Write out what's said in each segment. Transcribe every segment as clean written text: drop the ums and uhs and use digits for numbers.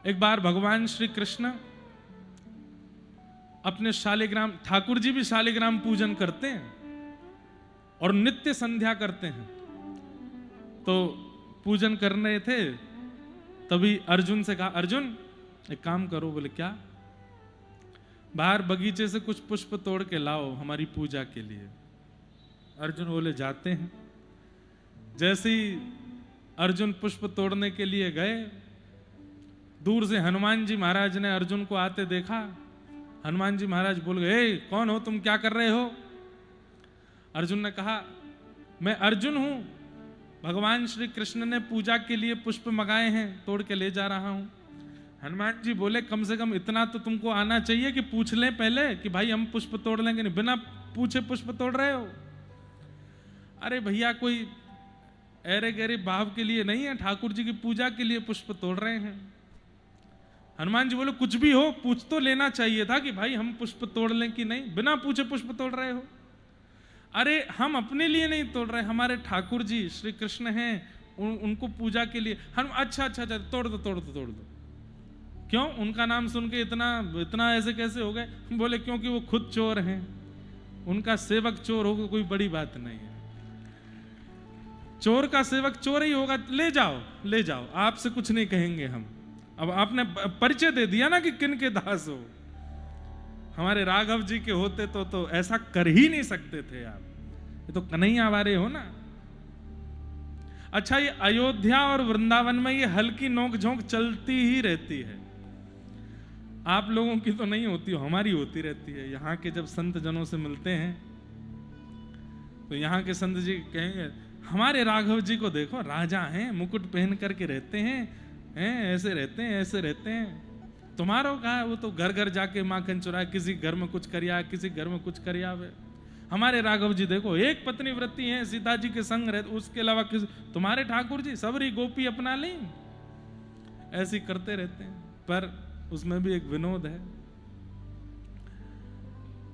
एक बार भगवान श्री कृष्ण अपने शालिग्राम, ठाकुर जी भी शालिग्राम पूजन करते हैं और नित्य संध्या करते हैं। तो पूजन कर रहे थे, तभी अर्जुन से कहा, अर्जुन एक काम करो। बोले क्या? बाहर बगीचे से कुछ पुष्प तोड़ के लाओ हमारी पूजा के लिए। अर्जुन बोले जाते हैं। जैसे ही अर्जुन पुष्प तोड़ने के लिए गए, दूर से हनुमान जी महाराज ने अर्जुन को आते देखा। हनुमान जी महाराज बोल गए, ए, कौन हो तुम, क्या कर रहे हो? अर्जुन ने कहा, मैं अर्जुन हूं, भगवान श्री कृष्ण ने पूजा के लिए पुष्प मंगाए हैं, तोड़ के ले जा रहा हूं। हनुमान जी बोले, कम से कम इतना तो तुमको आना चाहिए कि पूछ लें पहले कि भाई हम पुष्प तोड़ लेंगे, नहीं बिना पूछे पुष्प तोड़ रहे हो। अरे भैया, कोई ऐरे गहरे भाव के लिए नहीं है, ठाकुर जी की पूजा के लिए पुष्प तोड़ रहे हैं। हनुमान जी बोले, कुछ भी हो पूछ तो लेना चाहिए था कि भाई हम पुष्प तोड़ लें कि नहीं, बिना पूछे पुष्प तोड़ रहे हो। अरे हम अपने लिए नहीं तोड़ रहे, हमारे ठाकुर जी श्री कृष्ण हैं, उनको पूजा के लिए हम। अच्छा अच्छा अच्छा, तोड़ दो तोड़ दो तोड़ दो। क्यों? उनका नाम सुन के इतना इतना ऐसे कैसे हो गए? बोले क्योंकि वो खुद चोर हैं, उनका सेवक चोर होगा कोई बड़ी बात नहीं है। चोर का सेवक चोर ही होगा, ले जाओ ले जाओ, आपसे कुछ नहीं कहेंगे हम। अब आपने परिचय दे दिया ना कि किन के दास हो। हमारे राघव जी के होते तो ऐसा कर ही नहीं सकते थे आप, ये तो कन्हैया वाले हो ना। अच्छा, ये अयोध्या और वृंदावन में ये हल्की नोक झोंक चलती ही रहती है। आप लोगों की तो नहीं होती, हमारी होती रहती है। यहाँ के जब संत जनों से मिलते हैं तो यहाँ के संत जी कहेंगे, हमारे राघव जी को देखो, राजा हैं, मुकुट पहन करके रहते हैं, ऐसे रहते हैं ऐसे रहते हैं। तुम्हारो कहा है, वो तो घर घर जाके माखन चुराए, किसी घर में कुछ करिया, किसी घर में कुछ करिया। हमारे राघव जी देखो, एक पत्नी व्रती हैं, सीता जी के संग रहते, उसके अलावा किसी। तुम्हारे ठाकुर जी सबरी गोपी अपना ली, ऐसे करते रहते हैं। पर उसमें भी एक विनोद है।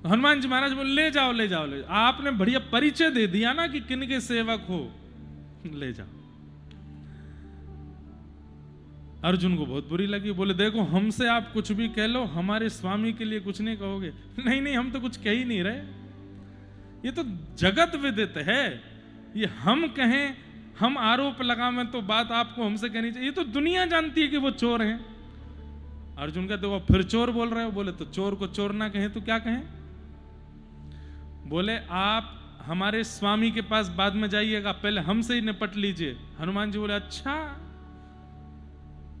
हनुमान जी महाराज बोले, ले जाओ ले जाओ ले जाओ। आपने बढ़िया परिचय दे दिया ना कि किन के सेवक हो, ले जाओ। अर्जुन को बहुत बुरी लगी। बोले, देखो हमसे आप कुछ भी कह लो, हमारे स्वामी के लिए कुछ नहीं कहोगे? नहीं नहीं, हम तो कुछ कह ही नहीं रहे, ये तो जगत विदित है। ये हम कहें, हम आरोप लगावें तो बात आपको हमसे कहनी चाहिए। ये तो दुनिया जानती है कि वो चोर हैं। अर्जुन कहते, वो फिर चोर बोल रहे हो? बोले, तो चोर को चोर ना कहें तो क्या कहें? बोले, आप हमारे स्वामी के पास बाद में जाइएगा, पहले हमसे ही निपट लीजिए। हनुमान जी बोले, अच्छा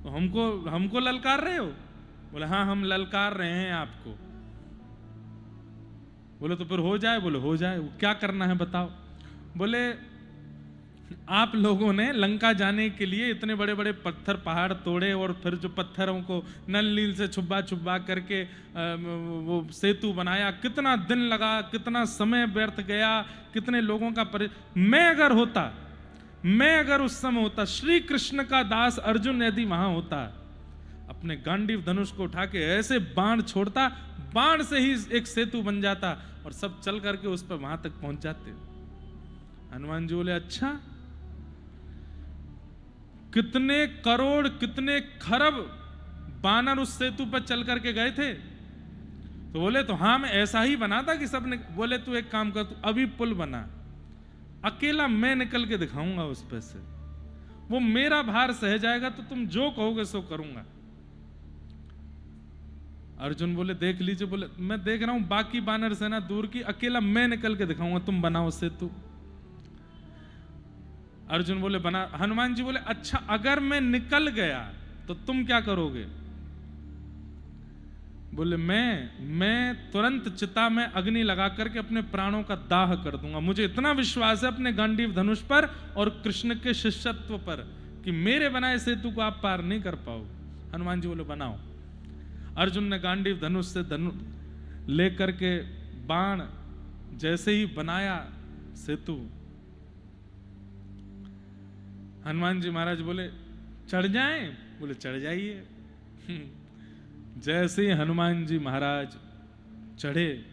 तो हमको ललकार रहे हो? बोले, हाँ हम ललकार रहे हैं आपको। बोले, तो फिर हो जाए? बोले, हो जाए। क्या करना है बताओ? बोले, आप लोगों ने लंका जाने के लिए इतने बड़े बड़े पत्थर पहाड़ तोड़े, और फिर जो पत्थरों को नल नील से छुपा छुपा करके वो सेतु बनाया। कितना दिन लगा, कितना समय व्यर्थ गया, कितने लोगों का मैं अगर उस समय होता, श्री कृष्ण का दास अर्जुन यदि वहां होता, अपने गांडीव धनुष को उठा के ऐसे बाण छोड़ता, बाण से ही एक सेतु बन जाता और सब चल करके उस पर वहां तक पहुंच जाते। हनुमान जी बोले, अच्छा कितने करोड़ कितने खरब बानर उस सेतु पर चल करके गए थे? तो बोले, तो हाँ मैं ऐसा ही बना था कि सबने। बोले, तू एक काम कर, तू अभी पुल बना, अकेला मैं निकल के दिखाऊंगा उस पे से, वो मेरा भार सह जाएगा, तो तुम जो कहोगे सो करूंगा। अर्जुन बोले, देख लीजिए। बोले, मैं देख रहा हूं बाकी बानर सेना दूर की, अकेला मैं निकल के दिखाऊंगा, तुम बनाओ सेतु। अर्जुन बोले, बना। हनुमान जी बोले, अच्छा अगर मैं निकल गया तो तुम क्या करोगे? बोले, मैं तुरंत चिता में अग्नि लगा करके अपने प्राणों का दाह कर दूंगा। मुझे इतना विश्वास है अपने गांडीव धनुष पर और कृष्ण के शिष्यत्व पर कि मेरे बनाए सेतु को आप पार नहीं कर पाओगे। हनुमान जी बोले, बनाओ। अर्जुन ने गांडीव धनुष से लेकर के बाण जैसे ही बनाया सेतु, हनुमान जी महाराज बोले, चढ़ जाएं? बोले, चढ़ जाइए। जैसे ही हनुमान जी महाराज चढ़े,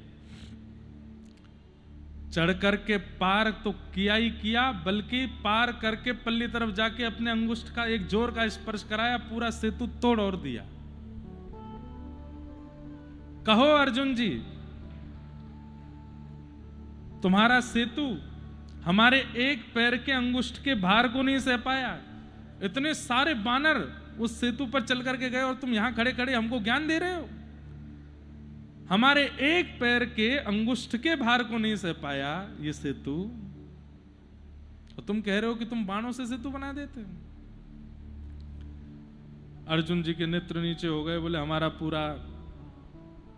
चढ़ करके पार तो किया ही किया, बल्कि पार करके पल्ली तरफ जाके अपने अंगुष्ठ का एक जोर का स्पर्श कराया, पूरा सेतु तोड़ और दिया। कहो अर्जुन जी, तुम्हारा सेतु हमारे एक पैर के अंगुष्ठ के भार को नहीं सह पाया। इतने सारे बानर उस सेतु पर चल करके गए और तुम यहां खड़े खड़े हमको ज्ञान दे रहे हो। हमारे एक पैर के अंगुष्ठ के भार को नहीं सह पाया ये सेतु, और तुम कह रहे हो कि तुम बाणों से सेतु बना देते हो। अर्जुन जी के नेत्र नीचे हो गए, बोले हमारा पूरा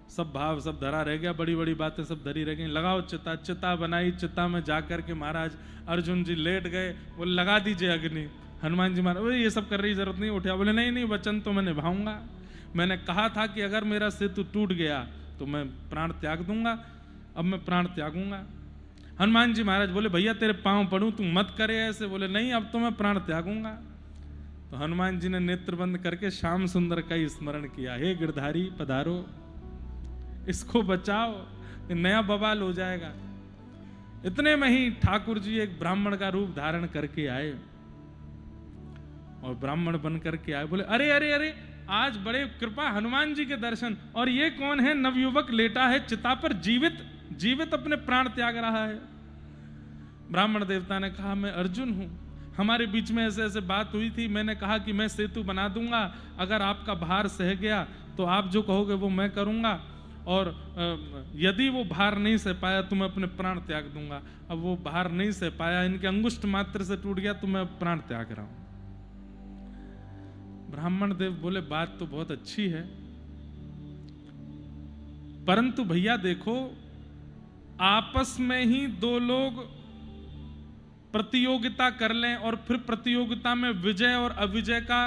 सब भाव सब धरा रह गया, बड़ी बड़ी बातें सब धरी रह गई। लगाओ चिता। चिता बनाई, चिता में जाकर के महाराज अर्जुन जी लेट गए। बोले लगा दीजिए अग्नि। हनुमान जी महाराज ये सब कर रही जरूरत नहीं, उठा। बोले नहीं नहीं, वचन तो मैं निभाऊंगा। मैंने कहा था कि अगर मेरा सेतु टूट गया तो मैं प्राण त्याग दूंगा, अब मैं प्राण त्यागूंगा। हनुमान जी महाराज बोले भैया तेरे पांव पड़ूं, तू मत करे ऐसे। बोले नहीं, अब तो मैं प्राण त्यागूंगा। तो हनुमान जी ने नेत्र बंद करके श्याम सुंदर का ही स्मरण किया। हे गिरधारी पधारो, इसको बचाओ, नया बवाल हो जाएगा। इतने में ही ठाकुर जी एक ब्राह्मण का रूप धारण करके आए, और ब्राह्मण बन करके आए। बोले अरे अरे अरे, आज बड़े कृपा हनुमान जी के दर्शन। और ये कौन है? नवयुवक लेटा है चिता पर, जीवित जीवित अपने प्राण त्याग रहा है। ब्राह्मण देवता ने कहा मैं अर्जुन हूं, हमारे बीच में ऐसे ऐसे बात हुई थी। मैंने कहा कि मैं सेतु बना दूंगा, अगर आपका भार सह गया तो आप जो कहोगे वो मैं करूंगा, और यदि वो भार नहीं सह पाया तो मैं अपने प्राण त्याग दूंगा। अब वो भार नहीं सह पाया, इनके अंगुष्ठ मात्र से टूट गया, तो मैं प्राण त्याग रहा हूं। ब्राह्मण देव बोले बात तो बहुत अच्छी है, परंतु भैया देखो, आपस में ही दो लोग प्रतियोगिता कर लें और फिर प्रतियोगिता में विजय और अविजय का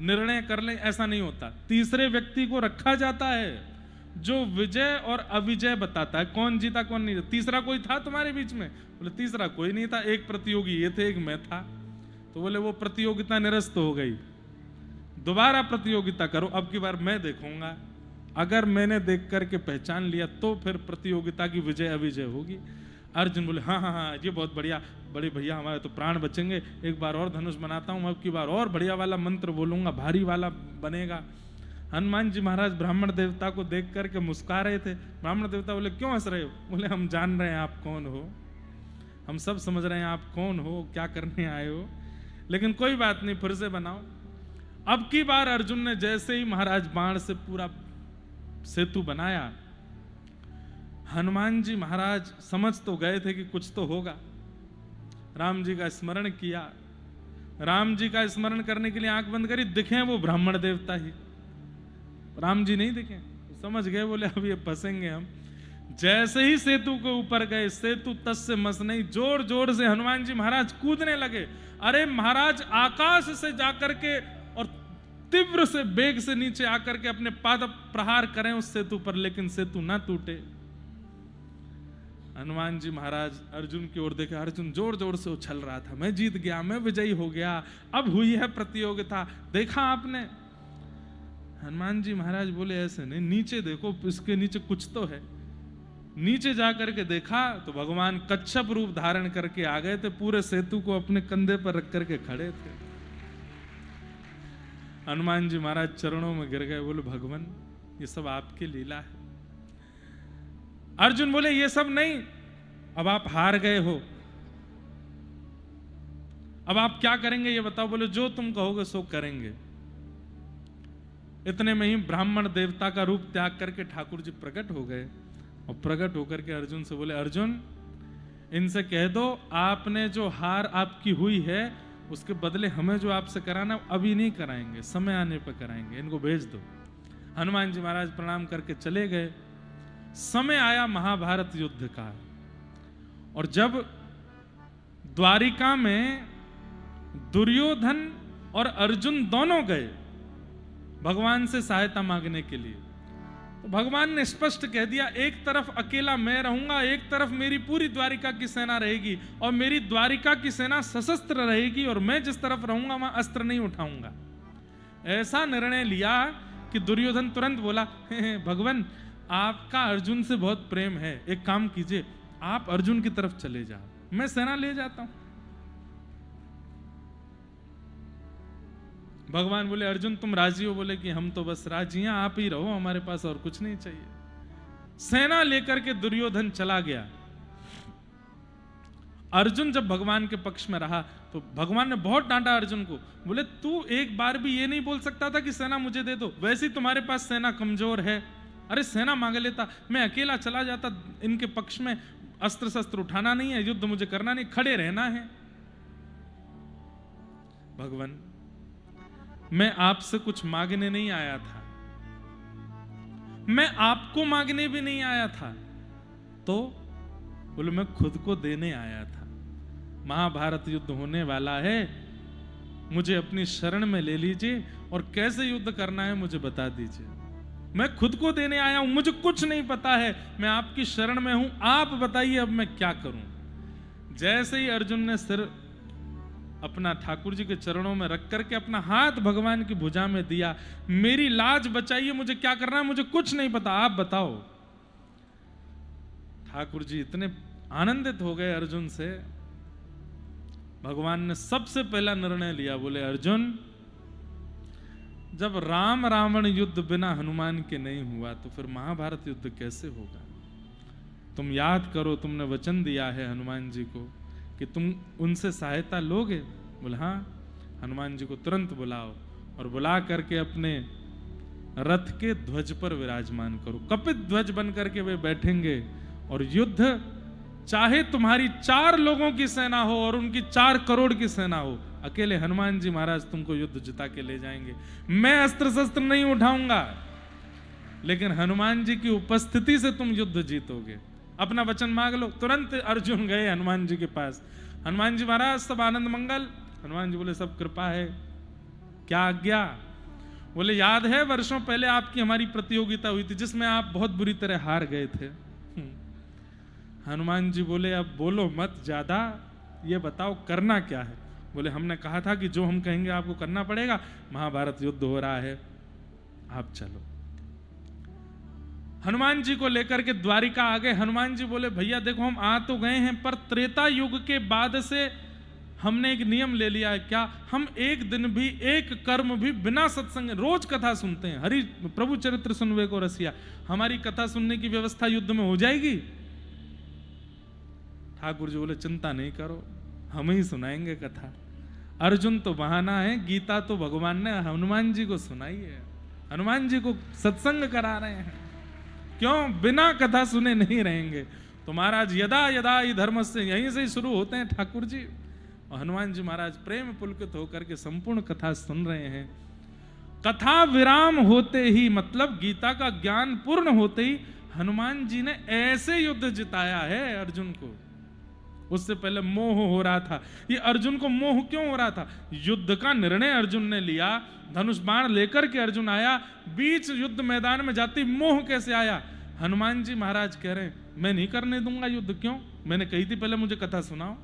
निर्णय कर लें, ऐसा नहीं होता। तीसरे व्यक्ति को रखा जाता है जो विजय और अविजय बताता है, कौन जीता कौन नहीं। तीसरा कोई था तुम्हारे बीच में? बोले तीसरा कोई नहीं था, एक प्रतियोगी ये थे, एक मैं था। तो बोले वो प्रतियोगिता निरस्त हो गई, दोबारा प्रतियोगिता करो, अब की बार मैं देखूंगा, अगर मैंने देख करके पहचान लिया तो फिर प्रतियोगिता की विजय अविजय होगी। अर्जुन बोले हाँ हाँ हाँ, ये बहुत बढ़िया, बड़े भैया हमारे तो प्राण बचेंगे, एक बार और धनुष बनाता हूं, अब की बार और बढ़िया वाला मंत्र बोलूंगा, भारी वाला बनेगा। हनुमान जी महाराज ब्राह्मण देवता को देख करके मुस्कुरा रहे थे। ब्राह्मण देवता बोले क्यों हंस रहे हो? बोले हम जान रहे हैं आप कौन हो, हम सब समझ रहे हैं आप कौन हो, क्या करने आए हो, लेकिन कोई बात नहीं, फिर से बनाओ। अब की बार अर्जुन ने जैसे ही महाराज बाण से पूरा सेतु बनाया, हनुमान जी महाराज समझ तो गए थे कि कुछ तो होगा। राम जी का स्मरण किया, राम जी का स्मरण करने के लिए आंख बंद करी, दिखे वो ब्राह्मण देवता ही, राम जी नहीं दिखे। समझ गए, बोले अब ये फंसेंगे हम। जैसे ही सेतु के ऊपर गए, सेतु तस से मस नहीं, जोर जोर से हनुमान जी महाराज कूदने लगे। अरे महाराज आकाश से जाकर के और तीव्र से वेग से नीचे आकर के अपने पाद प्रहार करें उस सेतु पर, लेकिन सेतु ना टूटे। हनुमान जी महाराज अर्जुन की ओर देखे, अर्जुन जोर जोर से उछल रहा था, मैं जीत गया, मैं विजयी हो गया, अब हुई है प्रतियोगिता, देखा आपने? हनुमान जी महाराज बोले ऐसे नहीं, नीचे देखो, इसके नीचे कुछ तो है। नीचे जाकर के देखा तो भगवान कच्छप रूप धारण करके आ गए थे, पूरे सेतु को अपने कंधे पर रख करके खड़े थे। हनुमान जी महाराज चरणों में गिर गए, बोले भगवान ये सब आपकी लीला है। अर्जुन बोले ये सब नहीं, अब आप हार गए हो, अब आप क्या करेंगे ये बताओ। बोले जो तुम कहोगे सो करेंगे। इतने में ही ब्राह्मण देवता का रूप त्याग करके ठाकुर जी प्रकट हो गए, और प्रकट होकर के अर्जुन से बोले अर्जुन इनसे कह दो आपने जो हार आपकी हुई है उसके बदले हमें जो आपसे कराना अभी नहीं कराएंगे, समय आने पर कराएंगे, इनको भेज दो। हनुमान जी महाराज प्रणाम करके चले गए। समय आया महाभारत युद्ध का, और जब द्वारिका में दुर्योधन और अर्जुन दोनों गए भगवान से सहायता मांगने के लिए, तो भगवान ने स्पष्ट कह दिया एक तरफ अकेला मैं रहूंगा, एक तरफ मेरी पूरी द्वारिका की सेना रहेगी, और मेरी द्वारिका की सेना सशस्त्र रहेगी, और मैं जिस तरफ रहूंगा वहां अस्त्र नहीं उठाऊंगा। ऐसा निर्णय लिया कि दुर्योधन तुरंत बोला भगवान आपका अर्जुन से बहुत प्रेम है, एक काम कीजिए आप अर्जुन की तरफ चले जाओ, मैं सेना ले जाता हूं। भगवान बोले अर्जुन तुम राजी हो? बोले कि हम तो बस राजी हैं, आप ही रहो, हमारे पास और कुछ नहीं चाहिए। सेना लेकर के दुर्योधन चला गया। अर्जुन जब भगवान के पक्ष में रहा तो भगवान ने बहुत डांटा अर्जुन को। बोले तू एक बार भी ये नहीं बोल सकता था कि सेना मुझे दे दो? वैसे ही तुम्हारे पास सेना कमजोर है। अरे सेना मांग लेता, मैं अकेला चला जाता, इनके पक्ष में अस्त्र शस्त्र उठाना नहीं है, युद्ध मुझे करना नहीं, खड़े रहना है। भगवान मैं आपसे कुछ मांगने नहीं आया था, मैं आपको मांगने भी नहीं आया था, तो बोले मैं खुद को देने आया था। महाभारत युद्ध होने वाला है, मुझे अपनी शरण में ले लीजिए और कैसे युद्ध करना है मुझे बता दीजिए। मैं खुद को देने आया हूं, मुझे कुछ नहीं पता है, मैं आपकी शरण में हूं, आप बताइए अब मैं क्या करूं। जैसे ही अर्जुन ने सिर अपना ठाकुर जी के चरणों में रख करके अपना हाथ भगवान की भुजा में दिया, मेरी लाज बचाइए, मुझे क्या करना है, मुझे कुछ नहीं पता, आप बताओ। ठाकुर जी इतने आनंदित हो गए अर्जुन से, भगवान ने सबसे पहला निर्णय लिया। बोले अर्जुन जब राम रावण युद्ध बिना हनुमान के नहीं हुआ तो फिर महाभारत युद्ध कैसे होगा? तुम याद करो, तुमने वचन दिया है हनुमान जी को कि तुम उनसे सहायता लोगे। बोले हाँ। हनुमान जी को तुरंत बुलाओ और बुला करके अपने रथ के ध्वज पर विराजमान करो। कपित ध्वज बन करके वे बैठेंगे और युद्ध चाहे तुम्हारी 4 लोगों की सेना हो और उनकी 4 करोड़ की सेना हो, अकेले हनुमान जी महाराज तुमको युद्ध जिता के ले जाएंगे। मैं अस्त्र शस्त्र नहीं उठाऊंगा, लेकिन हनुमान जी की उपस्थिति से तुम युद्ध जीतोगे। अपना वचन मांग लो। तुरंत अर्जुन गए हनुमान जी के पास। हनुमान जी महाराज सब आनंद मंगल? हनुमान जी बोले सब कृपा है, क्या आज्ञा? बोले याद है वर्षों पहले आपकी हमारी प्रतियोगिता हुई थी जिसमें आप बहुत बुरी तरह हार गए थे। हनुमान जी बोले अब बोलो मत ज्यादा, ये बताओ करना क्या है? बोले हमने कहा था कि जो हम कहेंगे आपको करना पड़ेगा, महाभारत युद्ध हो रहा है, आप चलो। हनुमान जी को लेकर के द्वारिका आ गए। हनुमान जी बोले भैया देखो हम आ तो गए हैं, पर त्रेता युग के बाद से हमने एक नियम ले लिया है। क्या? हम एक दिन भी, एक कर्म भी बिना सत्संग, रोज कथा सुनते हैं, हरि प्रभु चरित्र सुनवे को रसिया, हमारी कथा सुनने की व्यवस्था युद्ध में हो जाएगी? ठाकुर जी बोले चिंता नहीं करो, हम ही सुनाएंगे कथा। अर्जुन तो बहाना है, गीता तो भगवान ने हनुमान जी को सुनाई है, हनुमान जी को सत्संग करा रहे हैं। क्यों? बिना कथा सुने नहीं रहेंगे। तो महाराज यदा यदा ही धर्म से, यहीं से ही शुरू होते हैं ठाकुर जी। और हनुमान जी महाराज प्रेम पुलकित होकर के संपूर्ण कथा सुन रहे हैं। कथा विराम होते ही, मतलब गीता का ज्ञान पूर्ण होते ही, हनुमान जी ने ऐसे युद्ध जिताया है अर्जुन को। उससे पहले मोह हो रहा था। ये अर्जुन को मोह क्यों हो रहा था? युद्ध का निर्णय अर्जुन ने लिया, धनुष बाण लेकर के अर्जुन आया, बीच युद्ध मैदान में जाती मोह कैसे आया? हनुमान जी महाराज कह रहे हैं मैं नहीं करने दूंगा युद्ध। क्यों? मैंने कही थी पहले मुझे कथा सुनाओ।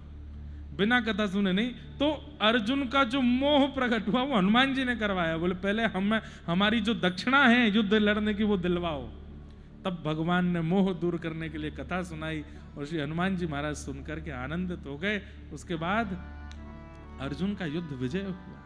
बिना कथा सुने नहीं। तो अर्जुन का जो मोह प्रकट हुआ वो हनुमान जी ने करवाया। बोले पहले हमारी जो दक्षिणा है युद्ध लड़ने की वो दिलवाओ। तब भगवान ने मोह दूर करने के लिए कथा सुनाई और श्री हनुमान जी महाराज सुनकर के आनंदित हो गए। उसके बाद अर्जुन का युद्ध विजय हुआ।